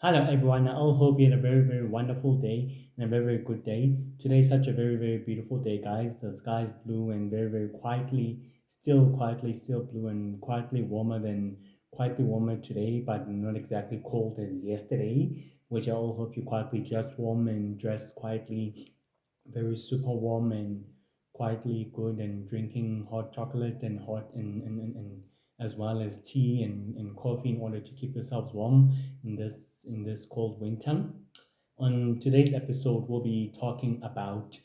Hello everyone, I all hope you had a very wonderful day and a very good day. Today is such a very beautiful day, guys. The sky is blue and very quietly still blue and quietly warmer today, but not exactly cold as yesterday, which I all hope you quietly dressed warm and dressed quietly very super warm and quietly good and drinking hot chocolate and hot and as well as tea and coffee in order to keep yourselves warm in this cold winter. On today's episode, we'll be talking about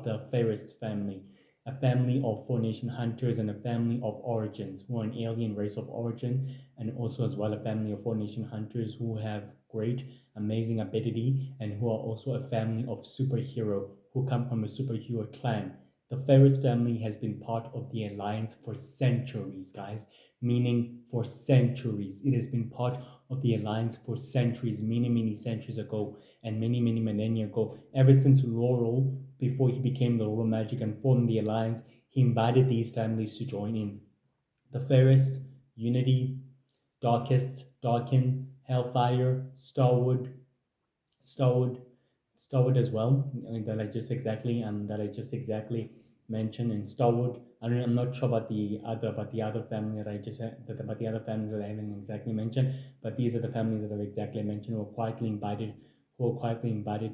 the Ferris family, a family of four nation hunters and a family of origins who are an alien race of origin, and also as well a family of four nation hunters who have great, amazing ability, and who are also a family of superhero who come from a superhero clan. The Ferris family has been part of the alliance for centuries, guys, meaning for centuries. It has been part of the alliance for centuries, many centuries ago and many millennia ago. Ever since Laurel, before he became the Lord of Magic and formed the alliance, he invited these families to join in. The Fairest, Unity, Darkest, Darken, Hellfire, Starwood, Starwood as well. That I just exactly mentioned in Starwood. I'm not sure about the other family that I just about the other families that I haven't exactly mentioned, but these are the families that I've exactly mentioned who are quietly invited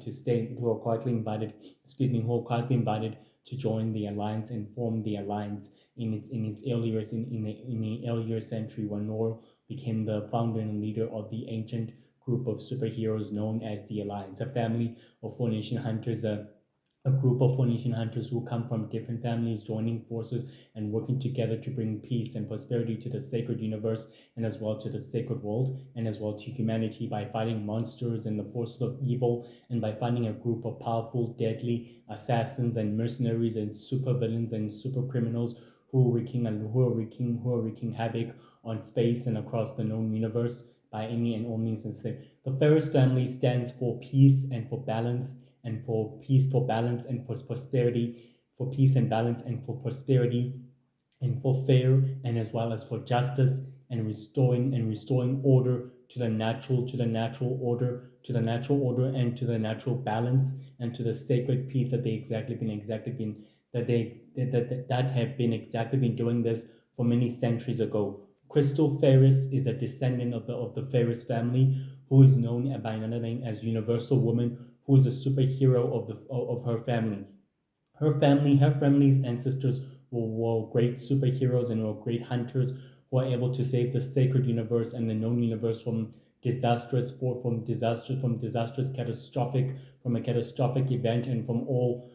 to stay, who are quietly invited, who are quietly invited to join the alliance and form the alliance in the earlier century when Nor became the founder and leader of the ancient group of superheroes known as the Alliance, a family of four nation hunters, a group of four nation hunters who come from different families joining forces and working together to bring peace and prosperity to the sacred universe and as well to the sacred world and as well to humanity by fighting monsters and the forces of evil and by finding a group of powerful, deadly assassins and mercenaries and super villains and super criminals who are wreaking havoc on space and across the known universe by any and all means necessary. The Ferris family stands for peace and for balance and for peace, for balance and for prosperity, for peace and balance and for prosperity and for fair and as well as for justice and restoring order to the natural order and to the natural balance and to the sacred peace that they exactly been that have been exactly been doing this for many centuries ago. Crystal Ferris is a descendant of the Ferris family, who is known by another name as Universal Woman, who is a superhero of her family. Her family's ancestors were great superheroes and were great hunters who are able to save the sacred universe and the known universe from disastrous catastrophic event and from all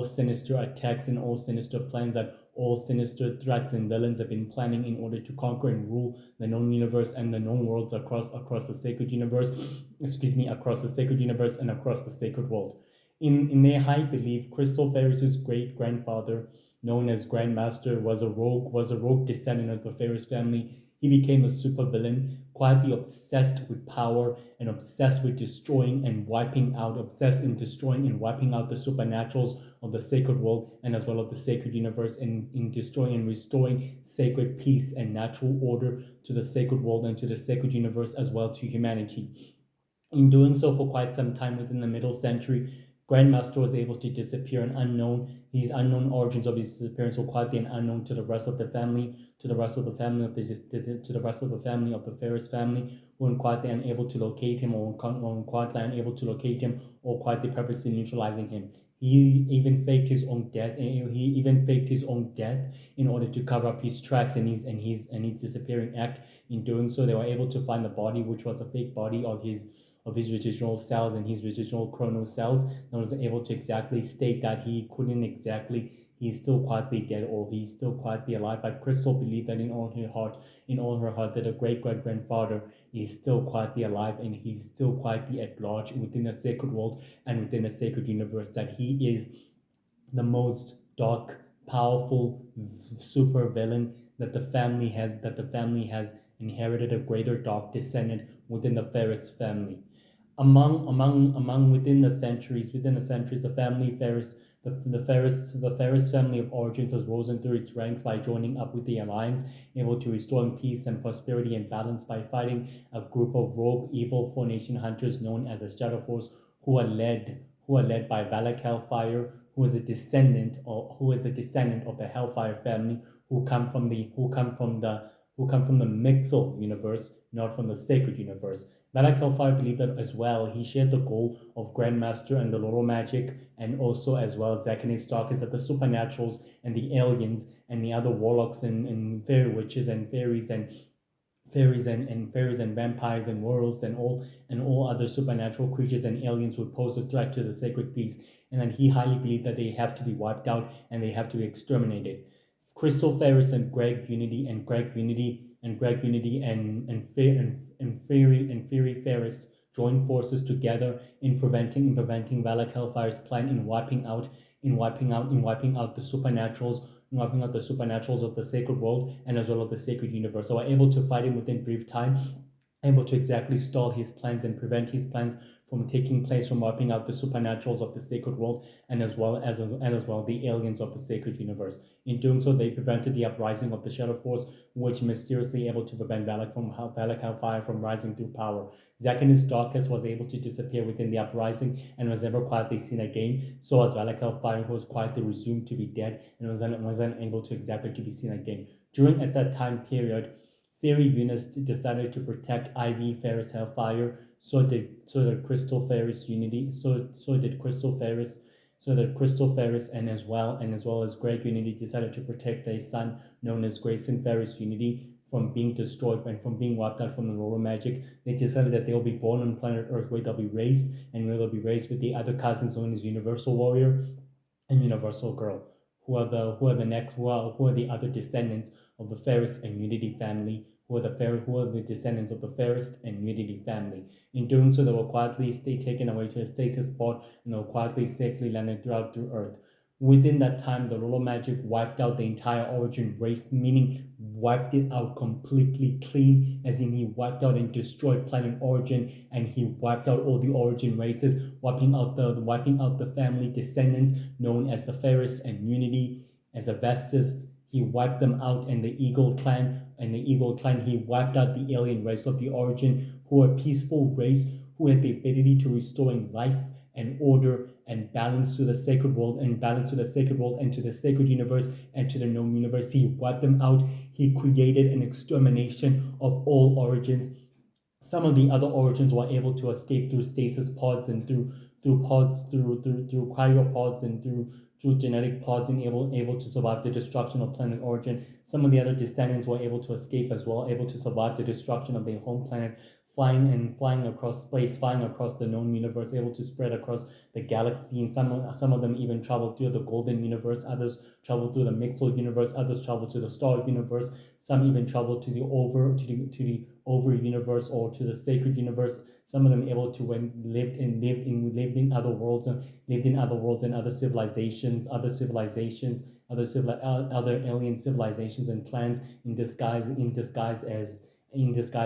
sinister attacks and all sinister plans that all sinister threats and villains have been planning in order to conquer and rule the known universe and the known worlds across the sacred universe. Across the sacred universe and across the sacred world. In their high belief, Crystal Ferris's great grandfather, known as Grandmaster, was a rogue descendant of the Ferris family. He became a supervillain, quietly obsessed with power and obsessed in destroying and wiping out the supernaturals of the sacred world and as well of the sacred universe, and in destroying and restoring sacred peace and natural order to the sacred world and to the sacred universe as well to humanity. In doing so for quite some time within the middle century, Grandmaster was able to disappear and these unknown origins of his disappearance were quietly and unknown to the rest of the family, to the rest of the family of the Ferris family, who were quietly unable to locate him or quietly purposely neutralizing him. He even faked his own death in order to cover up his tracks and his disappearing act. In doing so, they were able to find the body, which was a fake body of his residual cells and his residual chrono cells, and was able to exactly state that he's still quietly dead or he's still quietly alive. But Crystal believed that in all her heart, that her great grandfather is still quietly alive and he's still quietly at large within the sacred world and within the sacred universe. That he is the most dark, powerful super villain that the family has inherited a greater dark descendant within the Ferris family. Among within the centuries, the The Ferris family of origins has risen through its ranks by joining up with the Alliance, able to restore peace and prosperity and balance by fighting a group of rogue, evil Four-Nation hunters known as the Shadow Force, who are led by Valak Hellfire, who is a descendant of the Hellfire family, who come from the Mixel universe, not from the Sacred universe. Valak Hellfire believed that as well. He shared the goal of Grandmaster and the Loro Magic, and also as well Zacchaeus Starkers, that the supernaturals and the aliens and the other warlocks and fairy witches and fairies and vampires and werewolves and all other supernatural creatures and aliens would pose a threat to the sacred peace, and that he highly believed that they have to be wiped out and they have to be exterminated. Crystal Ferris and Greg Unity and Fury Ferris joined forces together in preventing Valak Hellfire's plan in wiping out the supernaturals, wiping out the supernaturals of the sacred world and as well as the sacred universe. So are able to fight him within brief time, able to exactly stall his plans and prevent his plans from taking place, from wiping out the supernaturals of the sacred world and as well the aliens of the sacred universe. In doing so, they prevented the uprising of the Shadow Force, which mysteriously able to prevent Valak Hellfire from rising through power. Zacchaeus Darkus was able to disappear within the uprising and was never quietly seen again. So was Valak Hellfire, who was quietly resumed to be dead and was unable to exactly to be seen again. During at that time period, Fairy Eunice decided to protect Ivy Ferris Hellfire. So did Crystal Ferris Unity. So did Crystal Ferris and as well as Greg Unity decided to protect their son known as Grayson Ferris Unity from being destroyed and from being wiped out from the Laurel Magic. They decided that they'll be born on planet Earth, where they'll be raised with the other cousins known as Universal Warrior and Universal Girl, who are the other descendants of the Ferris and Unity family, who are the descendants of the Ferris and Unity family. In doing so, they were quietly taken away to a stasis pod and they were quietly safely landed through Earth. Within that time, the Rolo Magic wiped out the entire Origin race, meaning wiped it out completely clean, as in he wiped out and destroyed planet Origin, and he wiped out all the Origin races, wiping out the family descendants known as the Ferris and Unity, as a Vestas. He wiped them out, and the Eagle Clan, he wiped out the alien race of the Origin, who were a peaceful race who had the ability to restoring life and order and balance to the sacred world and to the sacred universe and to the known universe. He wiped them out. He created an extermination of all origins. Some of the other origins were able to escape through stasis pods and through cryopods and through genetic pods and able to survive the destruction of planet Origin. Some of the other descendants were able to escape as well, able to survive the destruction of their home planet, flying across space, flying across the known universe, able to spread across the galaxy, and some of them even traveled through the golden universe, others traveled through the Mixel universe, others traveled to the star universe, some even traveled to the over universe or to the sacred universe. Some of them able to lived in other worlds and other alien civilizations and clans in disguise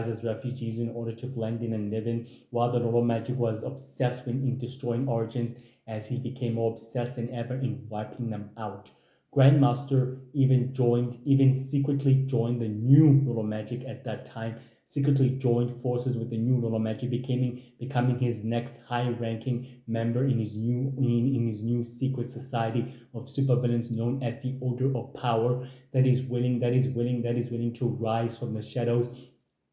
as refugees in order to blend in and live in, while the Loro Magic was obsessed in destroying Origins, as he became more obsessed than ever in wiping them out. Grandmaster even secretly joined the new Loro Magic at that time, secretly joined forces with the new Loro Magic, becoming his next high-ranking member in his new secret society of supervillains known as the Order of Power, that is willing to rise from the shadows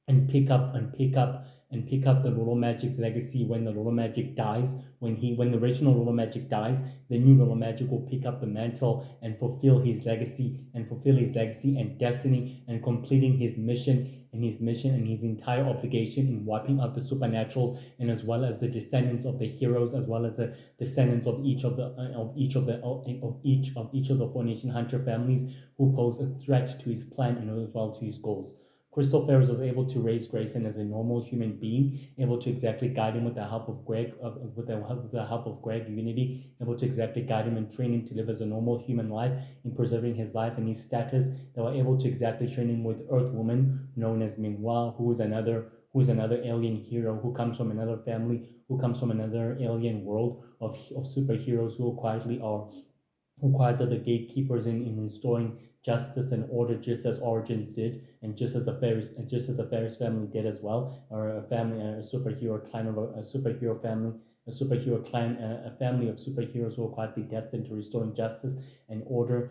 and pick up the Lolo Magic's legacy when the Lolo Magic dies. When the original Lolo Magic dies, the new Lolo Magic will pick up the mantle and fulfill his legacy and destiny, and completing his mission and his entire obligation in wiping out the supernatural, and as well as the descendants of the heroes, as well as the descendants of each of the Four-Nation Hunter families who pose a threat to his plan and as well to his goals. Crystal Ferris was able to raise Grayson as a normal human being, able to exactly guide him with the help of Greg Unity, able to exactly guide him and train him to live as a normal human life in preserving his life and his status. They were able to exactly train him with Earth Woman, known as Minghua, who is another alien hero who comes from another family, who comes from another alien world of superheroes who quietly are quite the gatekeepers in restoring justice and order, just as Origins did, and just as the Ferris family did as well, or a family, a superhero clan of a superhero family, a superhero clan, a family of superheroes who are quietly destined to restoring justice and order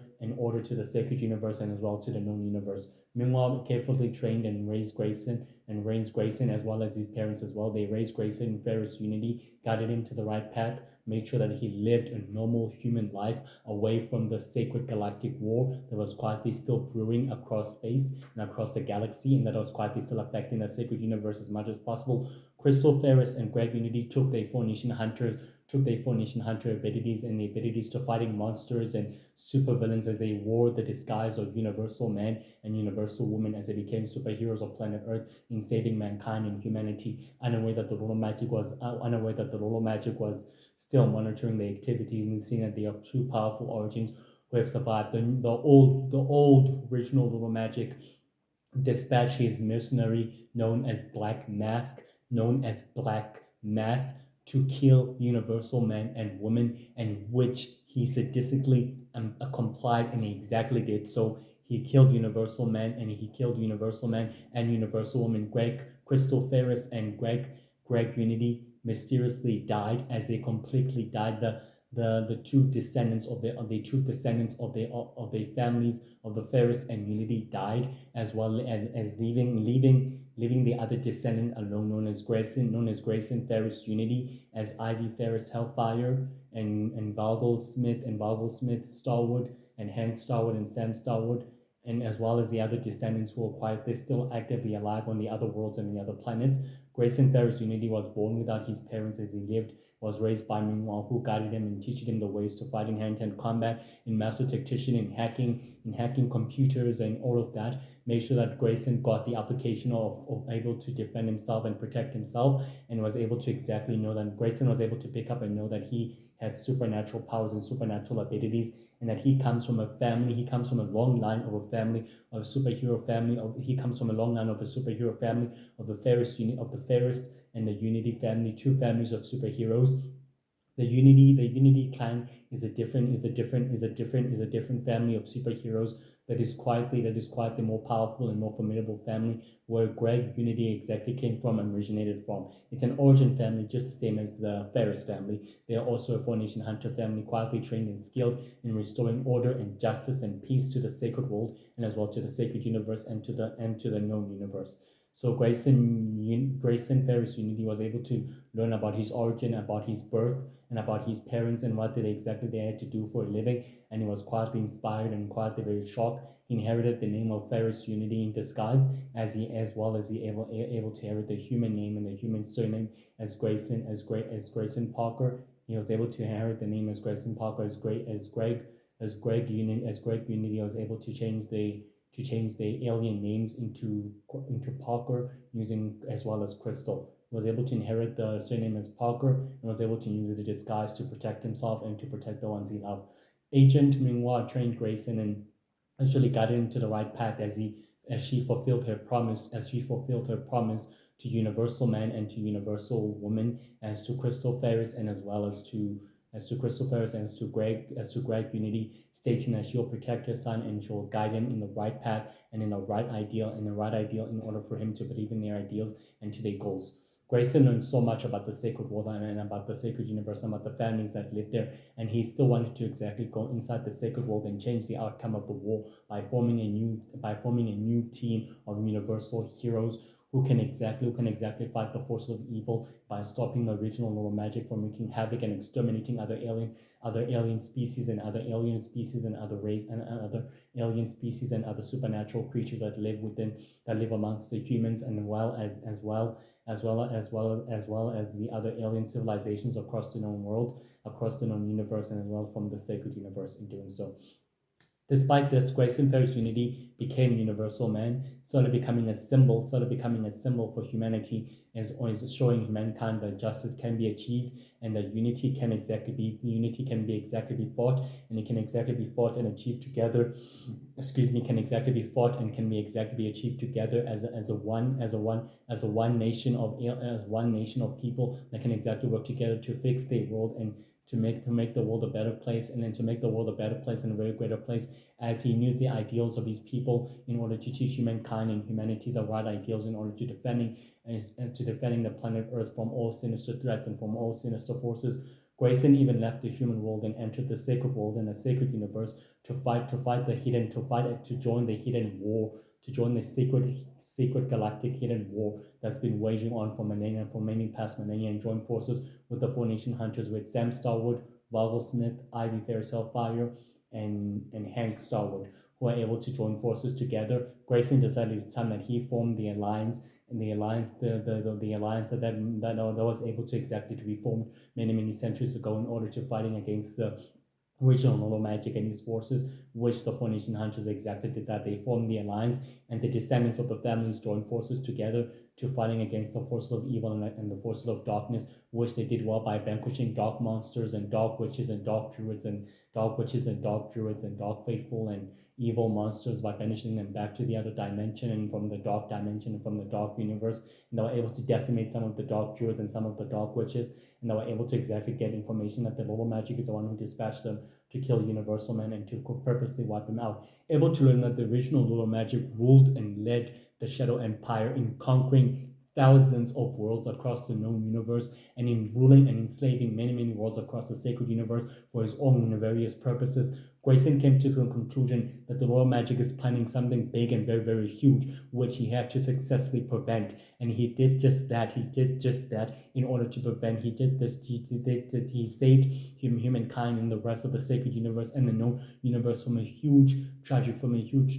to the sacred universe and as well to the known universe. Meanwhile, carefully trained and raised Grayson as well as his parents as well. They raised Grayson in Ferris unity, guided him to the right path, made sure that he lived a normal human life away from the sacred galactic war that was quietly still brewing across space and across the galaxy, and that was quietly still affecting the sacred universe as much as possible. Crystal Ferris and Greg Unity took their Formation Hunter abilities and the abilities to fighting monsters and supervillains as they wore the disguise of Universal Man and Universal Woman as they became superheroes of planet Earth in saving mankind and humanity, unaware that the Lolo Magic was still monitoring the activities and seeing that they are two powerful origins who have survived. The old original Little Magic dispatched his mercenary known as Black Mask, to kill Universal Man and Woman, and which he sadistically complied, and he exactly did so. He killed Universal Man, and he killed Universal Man and Universal Woman. Crystal Ferris, and Greg Unity mysteriously died as they completely died. The two descendants of the families of the Ferris and Unity died, as well as leaving the other descendant alone, known as Grayson Ferris Unity, as Ivy Ferris Hellfire, and Valgle Smith Starwood, and Hank Starwood and Sam Starwood, and as well as the other descendants who are quietly still actively alive on the other worlds and the other planets. Grayson Ferris Unity was born without his parents as he lived, was raised by Mingwall, who guided him and teaching him the ways to fight in hand-to-hand combat, in master tactician, in hacking computers and all of that. Made sure that Grayson got the application of able to defend himself and protect himself, and was able to exactly know that Grayson was able to pick up and know that he had supernatural powers and supernatural abilities, and that he comes from a long line of a family of a superhero family. He comes from a long line of a superhero family of the Ferris and the Unity family, two families of superheroes. The Unity clan is a different family of superheroes that is quietly more powerful and more formidable family, where Greg Unity exactly came from and originated from. It's an origin family just the same as the Ferris family. They are also a Formation Hunter family, quietly trained and skilled in restoring order and justice and peace to the sacred world, and as well to the sacred universe and to the known universe. So Grayson Ferris Unity was able to learn about his origin, about his birth, and about his parents and what did exactly they had to do for a living. And he was quietly inspired and quietly very shocked. He inherited the name of Ferris Unity in disguise, as well as he able to inherit the human name and the human surname as Grayson Parker. He was able to inherit the name as Grayson Parker as Greg Unity was able to change the alien names into Parker, using as well as Crystal. He was able to inherit the surname as Parker and was able to use the disguise to protect himself and to protect the ones he loved. Agent Mingwa trained Grayson and actually guided him to the right path as she fulfilled her promise to Universal Man and to Universal Woman, as to Crystal Ferris, and as to Crystal Ferris and as to Greg Unity, stating that she'll protect her son and she'll guide him in the right path and in the right ideal in order for him to believe in their ideals and to their goals. Grayson learned so much about the sacred world and about the sacred universe and about the families that lived there, and he still wanted to exactly go inside the sacred world and change the outcome of the war by forming a new team of universal heroes who can exactly fight the forces of evil by stopping the original Lord Magic from wreaking havoc and exterminating other alien species and other alien species and other race and other alien species and other supernatural creatures that live amongst the humans, and as well as the other alien civilizations across the known world, across the known universe, and as well from the sacred universe in doing so. Despite this, Grayson Ferris Unity became Universal Man, started becoming a symbol for humanity, as always showing mankind that justice can be achieved and that unity can be exactly be fought, and it can exactly be fought and achieved together. Can exactly be fought and can be exactly be achieved together as one nation of people that can exactly work together to fix their world and to make the world a better place, and then to make the world a better place and a very greater place, as he used the ideals of his people in order to teach humankind and humanity the right ideals in order to defending the planet Earth from all sinister threats and from all sinister forces. Grayson even left the human world and entered the sacred world and the sacred universe to fight the hidden to fight to join the hidden war, to join the secret galactic hidden war that's been waging on for many past millennia, and join forces with the Four Nation Hunters, with Sam Starwood, Vogel Smith, Ivy Ferris Hellfire, and Hank Starwood, who are able to join forces together. Grayson decided it's time that he formed the alliance, and the alliance that was able to exactly to be formed many centuries ago in order to fighting against the original Lolo Magic and his forces, which the Four Nation Hunters exactly did that. They formed the alliance, and the descendants of the families joined forces together to fighting against the forces of evil and the forces of darkness, which they did well by vanquishing dark monsters and dark witches and dark druids and dark faithful and evil monsters, by banishing them back to the other dimension and from the dark dimension and from the dark universe. And they were able to decimate some of the dark druids and some of the dark witches, and they were able to exactly get information that the Lolo Magic is the one who dispatched them to kill Universal Man and to purposely wipe them out. Able to learn that the original Lolo Magic ruled and led the Shadow Empire in conquering thousands of worlds across the known universe, and in ruling and enslaving many worlds across the sacred universe for his own nefarious purposes. Grayson came to the conclusion that the Lolo Magic is planning something big and very huge, which he had to successfully prevent. And he did just that. In order to prevent. He did this. He saved humankind and the rest of the sacred universe and the known universe from a huge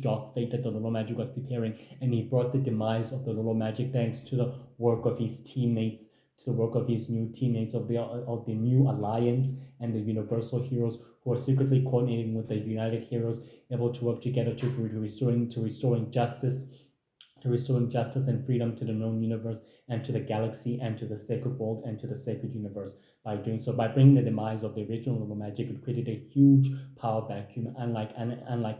dark fate that the Lolo Magic was preparing. And he brought the demise of the Lolo Magic thanks to the work of his teammates, to the work of his new teammates of the new alliance and the Universal Heroes, who are secretly coordinating with the United Heroes, able to work together to restoring justice, and freedom to the known universe and to the galaxy and to the sacred world and to the sacred universe. By doing so, by bringing the demise of the original Lolo Magic, it created a huge power vacuum, unlike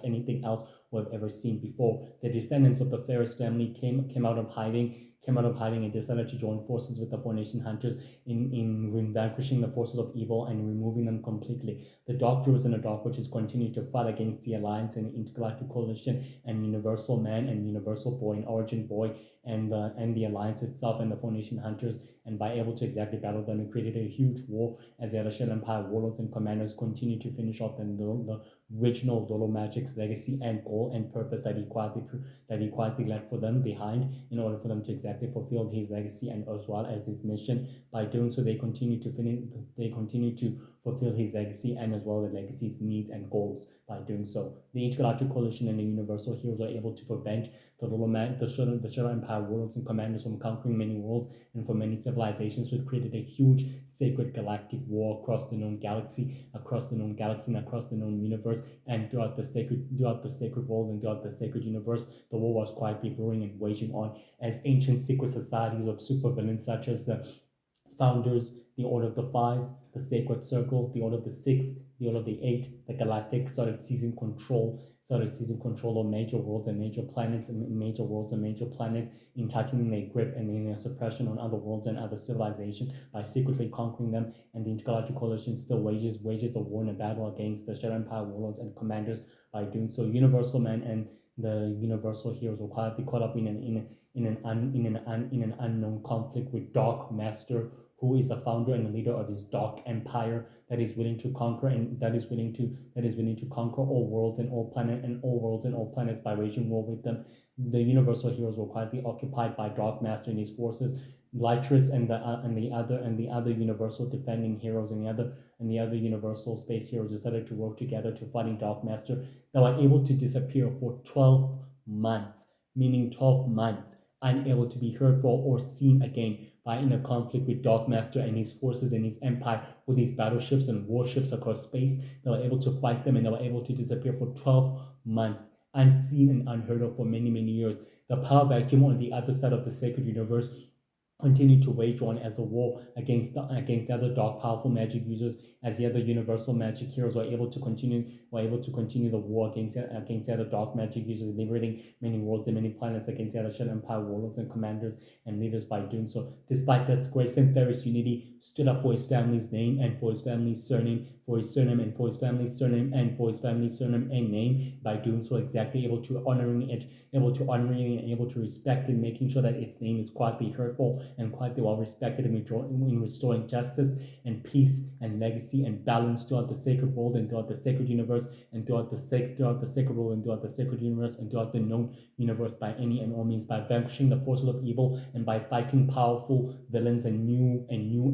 anything else we've ever seen before. The descendants of the Ferris family came out of hiding and decided to join forces with the Four Nation Hunters in vanquishing the forces of evil and removing them completely. The Dark Druids and the Dark Witches continue to fight against the Alliance and the Intergalactic Coalition and Universal Man and Universal Boy and Origin Boy and the Alliance itself and the Four Nation Hunters, and by able to exactly battle them, it created a huge war as the other Shell Empire warlords and commanders continue to finish off the original Lolo Magic's legacy and goal and purpose that he quietly left for them behind in order for them to exactly fulfill his legacy and as well as his mission. By doing so, they continue to fulfill his legacy and as well the legacy's needs and goals. By doing so, the Intergalactic Coalition and the Universal Heroes are able to prevent the Shadow Empire warlords and commanders from conquering many worlds and for many civilizations, which created a huge sacred galactic war across the known galaxy, and across the known universe, and throughout the sacred world and throughout the sacred universe. The war was quietly brewing and waging on as ancient secret societies of supervillains such as the Founders, the Order of the Five, the Sacred Circle, the Order of the Six, the Order of the Eight, the Galactic started seizing control of major worlds and major planets in tightening their grip and in their suppression on other worlds and other civilizations by secretly conquering them. And the Intergalactic Coalition still wages a war and a battle against the Shadow Empire warlords and commanders. By doing so, Universal Man and the Universal Heroes were quietly caught up in an unknown conflict with Dark Master, who is the founder and the leader of this dark empire that is willing to conquer all worlds and all planets by waging war with them. The Universal Heroes were quietly occupied by Dark Master and his forces. Lytris and the other Universal defending heroes and the other Universal space heroes decided to work together to fighting Dark Master. They were able to disappear for 12 months, meaning 12 months, unable to be heard for or seen again, by in a conflict with Dark Master and his forces and his empire with his battleships and warships across space. They were able to fight them and they were able to disappear for 12 months, unseen and unheard of for many years. The power vacuum on the other side of the sacred universe continued to wage on as a war against other dark powerful magic users as the other universal magic heroes were able to continue the war against the other dark magic users, liberating many worlds and many planets against the other Shadow Empire warlords and commanders and leaders by doing so. Despite this, Grayson Ferris Unity stood up for his family's name and for his family's surname, for his surname and for his family's surname and for his family's surname and name, by doing so exactly able to honoring it, and able to respect it, making sure that its name is quietly hurtful and quietly well respected in restoring justice and peace and legacy and balance throughout the sacred world and throughout the sacred universe and throughout the sacred world and throughout the sacred universe and throughout the known universe by any and all means, by vanquishing the forces of evil and by fighting powerful villains and new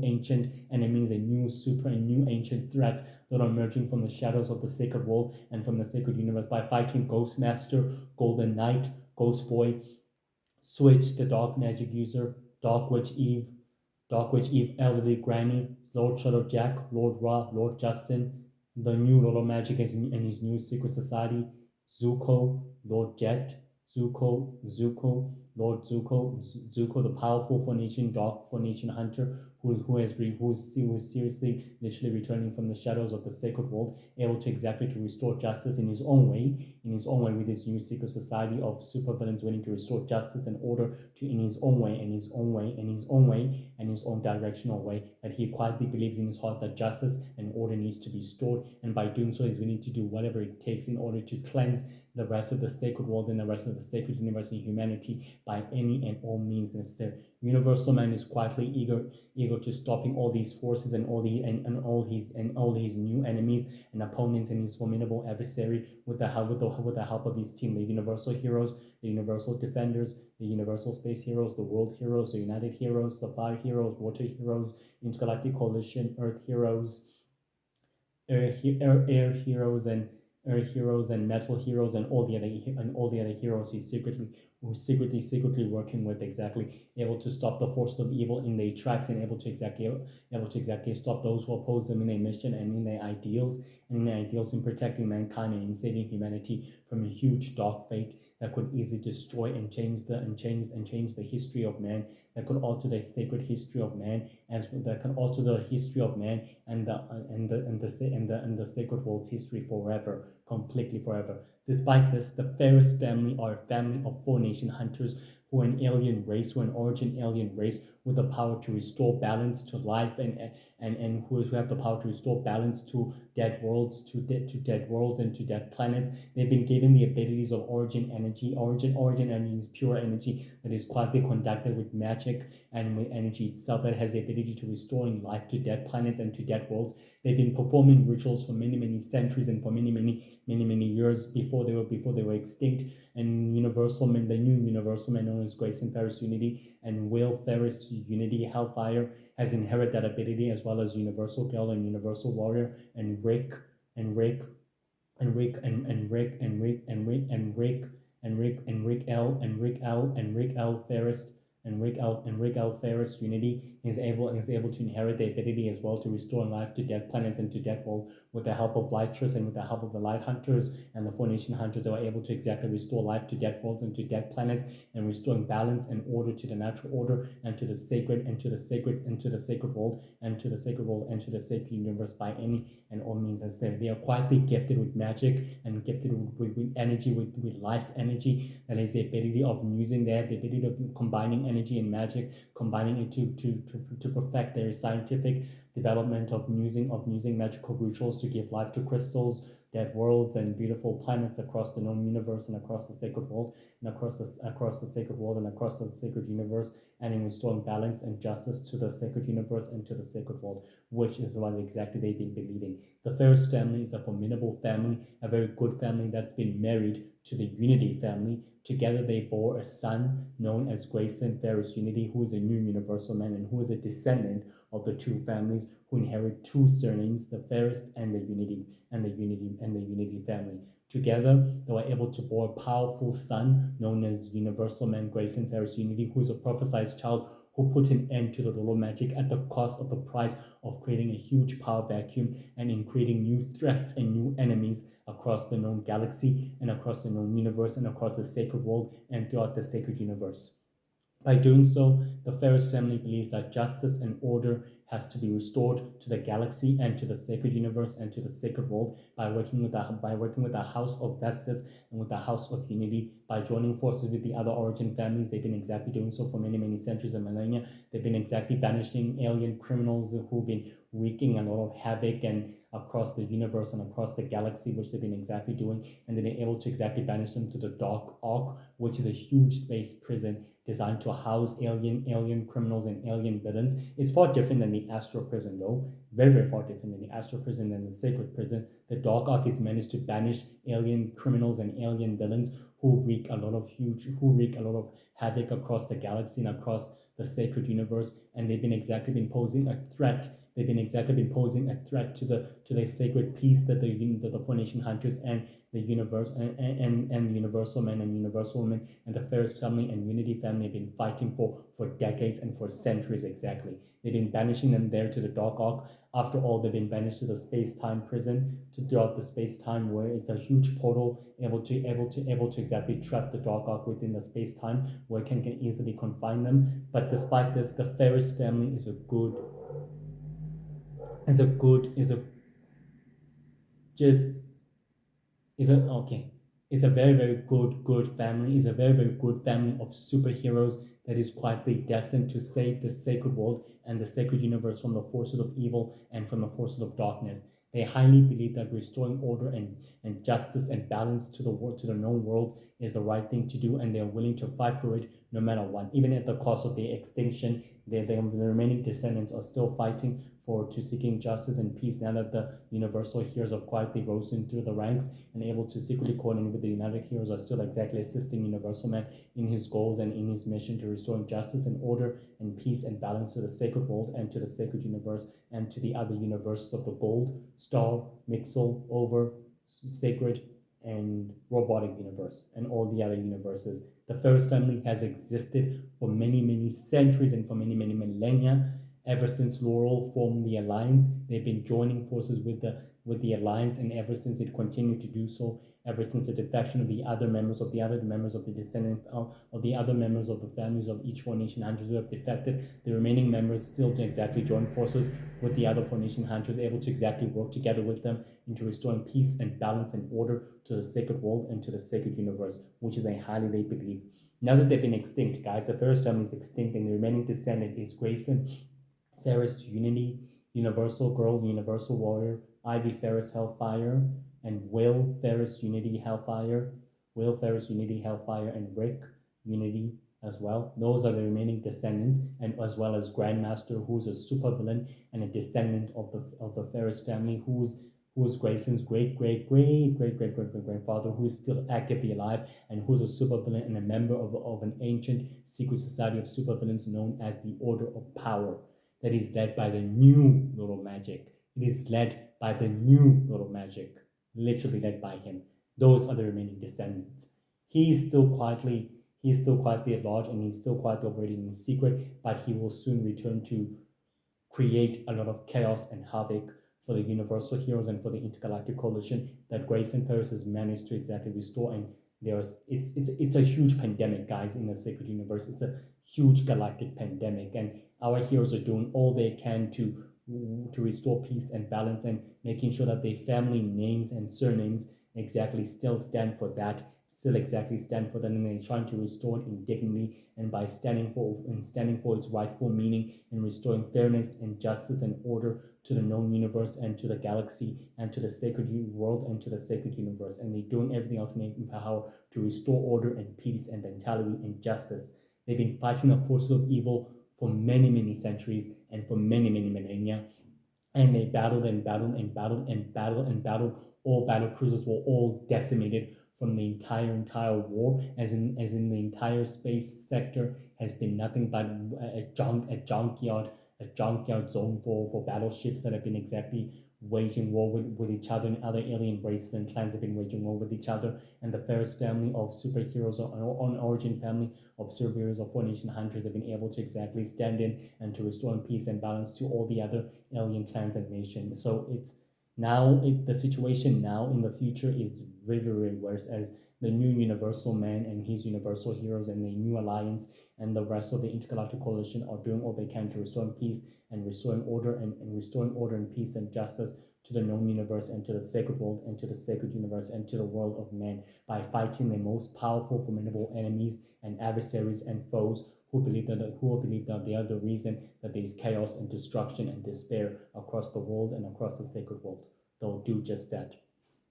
ancient enemies and new super and new ancient threats that are emerging from the shadows of the sacred world and from the sacred universe, by fighting Ghostmaster, Golden Knight, Ghost Boy, Switch, the Dark Magic User, Dark Witch Eve, Elderly Granny, Lord Shadow Jack, Lord Ra, Lord Justin, the new Lord of Magic and his new secret society, Zuko, Lord Jet, Zuko, the powerful Phoenician Dark Phoenician hunter who's seriously literally returning from the shadows of the sacred world, able to exactly to restore justice in his own way, with his new secret society of supervillains willing to restore justice and order to in his own way, in his own directional way, that he quietly believes in his heart that justice and order needs to be restored, and by doing so he's willing to do whatever it takes in order to cleanse the rest of the sacred world and the rest of the sacred universe and humanity by any and all means necessary. Universal Man is quietly eager to stopping all these forces and all his new enemies and opponents and his formidable adversary with the help of his team, the Universal Heroes, the Universal Defenders, the Universal Space Heroes, the World Heroes, the United Heroes, the Fire Heroes, Water Heroes, Intergalactic Coalition, Earth Heroes, Air Heroes, and Earth Heroes and Metal Heroes and all the other heroes who's secretly working with, exactly able to stop the forces of evil in their tracks and able to exactly stop those who oppose them in their mission and in their ideals in protecting mankind and in saving humanity from a huge dark fate that could easily destroy and change the history of man, that could alter the sacred history of man, and that can alter the history of man and the sacred world's history forever, completely forever. Despite this, the Ferris family are a family of 4 nation hunters who are an alien race, who are an origin alien race with the power to restore balance to life and who have the power to restore balance to dead worlds, to dead worlds and to dead planets. They've been given the abilities of origin energy. Origin energy is pure energy that is quietly conducted with magic and with energy itself that has the ability to restoring life to dead planets and to dead worlds. They've been performing rituals for many centuries and for many years before they were extinct. And the new Universal Man known as Grayson Ferris Unity and Will Ferris Unity Hellfire has inherited that ability, as well as Universal Girl and Universal Warrior and Rick and Rick and Rick and Rick and Rick and Rick and Rick and Rick and Rick L and Rick L and Rick L Ferris and Rick L Ferris Unity is able to inherit the ability as well to restore life to dead planets and to dead world with the help of Lightress and with the help of the Light Hunters and the 4 nation hunters that were able to exactly restore life to dead worlds and to dead planets and restoring balance and order to the natural order and to the sacred world and to the sacred world and to the sacred universe by any and all means necessary. They are quietly gifted with magic and gifted with energy, with life energy that is the ability of using. They have the ability of combining energy and magic, combining it to perfect their scientific development of using magical rituals to give life to crystals, dead worlds, and beautiful planets across the known universe and across the sacred world and across the sacred world and across the sacred universe, and in restoring balance and justice to the sacred universe and to the sacred world, which is what exactly they've been believing. The Ferris family is a formidable family, a very good family that's been married to the Unity family. Together they bore a son known as Grayson Ferris Unity, who is a new Universal Man and who is a descendant of the two families who inherit two surnames, the Ferris and the Unity family. Together, they were able to bore a powerful son known as Universal Man Grayson Ferris Unity, who is a prophesied child who put an end to the little magic at the cost of the price of creating a huge power vacuum and in creating new threats and new enemies across the known galaxy and across the known universe and across the sacred world and throughout the sacred universe. By doing so, the Ferris family believes that justice and order has to be restored to the galaxy and to the sacred universe and to the sacred world by working with the House of Vestas and with the House of Unity, by joining forces with the other origin families. They've been exactly doing so for many, many centuries and millennia. They've been exactly banishing alien criminals who've been wreaking a lot of havoc and across the universe and across the galaxy, which they've been exactly doing, and they've been able to exactly banish them to the Dark Ark, which is a huge space prison designed to house alien criminals and alien villains. It's far different than the astral prison, though. Very, very far different than the astral prison and the sacred prison. The Dark Ark is managed to banish alien criminals and alien villains who wreak a lot of havoc across the galaxy and across the sacred universe, and they've been posing a threat. They've been exactly been posing a threat to the sacred peace that the Four Nation Hunters and the universe and the Universal Man and Universal Woman and the Ferris family and Unity family have been fighting for decades and for centuries exactly. They've been banishing them there to the Dark Ark. After all, they've been banished to the space-time prison to throughout the space-time, where it's a huge portal able to exactly trap the Dark Ark within the space-time, where it can easily confine them. But despite this, the Ferris family is a just is a okay. It's a very, very good family. It's a very, very good family of superheroes that is quietly destined to save the sacred world and the sacred universe from the forces of evil and from the forces of darkness. They highly believe that restoring order and justice and balance to the world, to the known world, is the right thing to do, and they are willing to fight for it no matter what, even at the cost of their extinction. The remaining descendants are still fighting to seeking justice and peace now that the universal heroes have quietly risen through the ranks and able to secretly coordinate with the United Heroes, are still exactly assisting Universal Man in his goals and in his mission to restoring justice and order and peace and balance to the sacred world and to the sacred universe and to the other universes of the Gold, Star, Mixel, Over, Sacred, and Robotic universe and all the other universes. The Ferris family has existed for many, many centuries and for many, many millennia. Ever since Laurel formed the alliance, they've been joining forces with the alliance, and ever since it continued to do so, ever since the defection of the descendants of the other members of the families of each Four Nation Hunters who have defected, the remaining members still to exactly join forces with the other Four Nation Hunters, able to exactly work together with them into restoring peace and balance and order to the sacred world and to the sacred universe, which is a highly they believe. Now that they've been extinct, guys, the Ferris family is extinct, and the remaining descendant is Grayson Ferris Unity, Universal Girl, Universal Warrior, Ivy Ferris Hellfire, and Will Ferris Unity Hellfire, and Rick Unity as well. Those are the remaining descendants, and as well as Grandmaster, who's a supervillain and a descendant of the Ferris family, who's Grayson's great grandfather, who is still actively alive and who's a supervillain and a member of an ancient secret society of supervillains known as the Order of Power, that is led by the new Little Magic. It is led by the new Little Magic, literally led by him. Those are the remaining descendants. He is still quietly at large, and he's still quietly operating in secret, but he will soon return to create a lot of chaos and havoc for the Universal Heroes and for the Intergalactic Coalition that Grayson Ferris has managed to exactly restore. And it's a huge pandemic, guys, in the Sacred Universe. It's a huge galactic pandemic, and our heroes are doing all they can to restore peace and balance, and making sure that their family names and surnames exactly still exactly stand for them, and they're trying to restore it in dignity, and by standing for its rightful meaning, and restoring fairness and justice and order to the known universe and to the galaxy and to the sacred world and to the sacred universe. And they're doing everything else in their power to restore order and peace and mentality and justice. They've been fighting the forces of evil for many, many centuries and for many, many millennia, and they battled and battled and battled and battled and battled. All battle cruisers were all decimated from the entire war, as in the entire space sector has been nothing but a junkyard zone for battleships that have been exactly waging war with each other, and other alien races and clans have been waging war with each other. And the Ferris family of superheroes, on origin family of superheroes of Four Nation Hunters, have been able to exactly stand in and to restore peace and balance to all the other alien clans and nations. So the situation now in the future is very, very worse, as the new universal man and his universal heroes and the new alliance and the rest of the intergalactic coalition are doing all they can to restore peace and restoring order and restoring order and peace and justice to the known universe and to the sacred world and to the sacred universe and to the world of man by fighting the most powerful, formidable enemies and adversaries and foes who believe that they are the reason that there is chaos and destruction and despair across the world and across the sacred world. They'll do just that.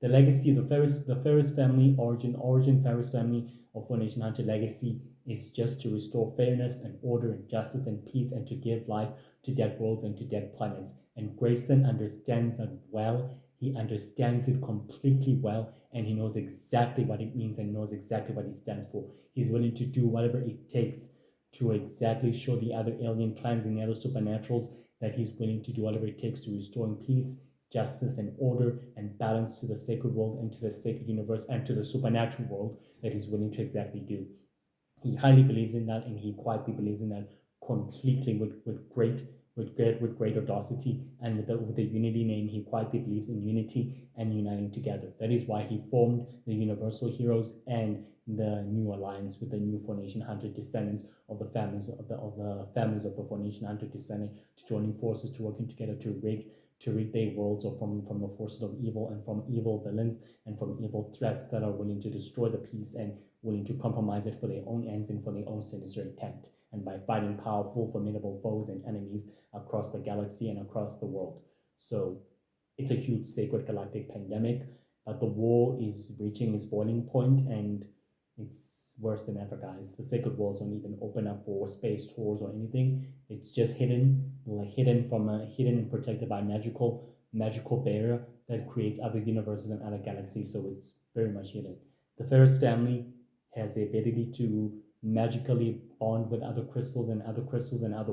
The legacy of the Ferris family, origin Ferris family of Formation Hunter legacy is just to restore fairness and order and justice and peace and to give life to dead worlds and to dead planets. And Grayson understands that well. He understands it completely well, and he knows exactly what it means and knows exactly what it stands for. He's willing to do whatever it takes to exactly show the other alien clans and the other supernaturals that he's willing to do whatever it takes to restoring peace, justice, and order and balance to the sacred world and to the sacred universe and to the supernatural world that he's willing to exactly do. He highly believes in that, and he quietly believes in that completely with great audacity, and with the unity name. He quietly believes in unity and uniting together. That is why he formed the Universal Heroes and the new alliance with the new Formation Hunter descendants of the families of the Formation Hunter descendant, to joining forces, to working together to rid their worlds from the forces of evil and from evil villains and from evil threats that are willing to destroy the peace and willing to compromise it for their own ends and for their own sinister intent, and by fighting powerful, formidable foes and enemies across the galaxy and across the world. So it's a huge sacred galactic pandemic, but the war is reaching its boiling point, and it's worse than ever, guys. The sacred worlds don't even open up for space tours or anything. It's just hidden and protected by magical barrier that creates other universes and other galaxies. So it's very much hidden. The Ferris family has the ability to magically bond with other crystals and other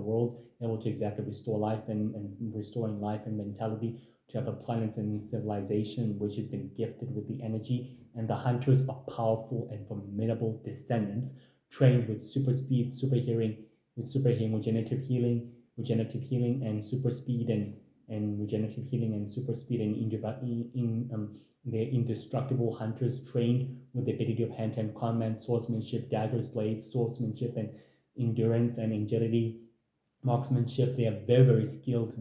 worlds, able to exactly restore life and restoring life and mentality to other planets and civilization, which has been gifted with the energy. And the hunters are powerful and formidable descendants, trained with super speed, regenerative healing, and super speed and regenerative healing and super speed and they're indestructible hunters trained with the ability of hand-to-hand combat, swordsmanship, daggers, blades, swordsmanship, and endurance and agility, marksmanship. They are very skilled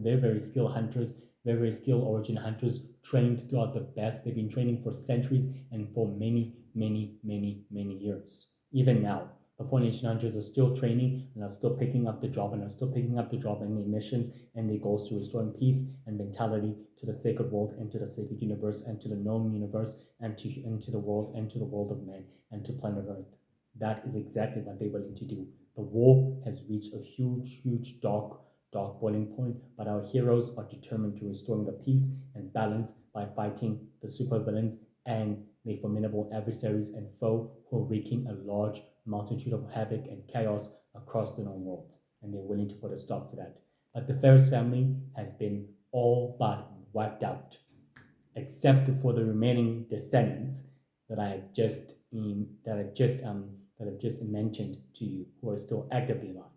hunters, very skilled origin hunters, trained throughout the best. They've been training for centuries and for many years. Even now, the Four Nation Hunters are still training and are still picking up the job and their missions and their goals to restoring peace and mentality to the sacred world and to the sacred universe and to the known universe and to the world of man and to planet Earth. That is exactly what they're willing to do. The war has reached a huge dark boiling point, but our heroes are determined to restoring the peace and balance by fighting the supervillains and the formidable adversaries and foe who are wreaking a large multitude of havoc and chaos across the known worlds, and they're willing to put a stop to that. But the Ferris family has been all but wiped out, except for the remaining descendants that I've just mentioned to you, who are still actively alive.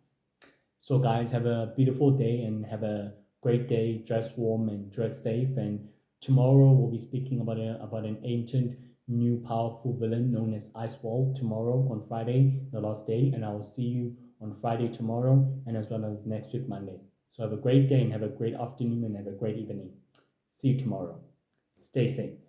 So, guys, have a beautiful day and have a great day. Dress warm and dress safe. And tomorrow we'll be speaking about an ancient, new, powerful villain known as Icewall. Tomorrow on Friday, the last day, and I will see you on Friday tomorrow, and as well as next week Monday. So have a great day and have a great afternoon and have a great evening. See you tomorrow. Stay safe.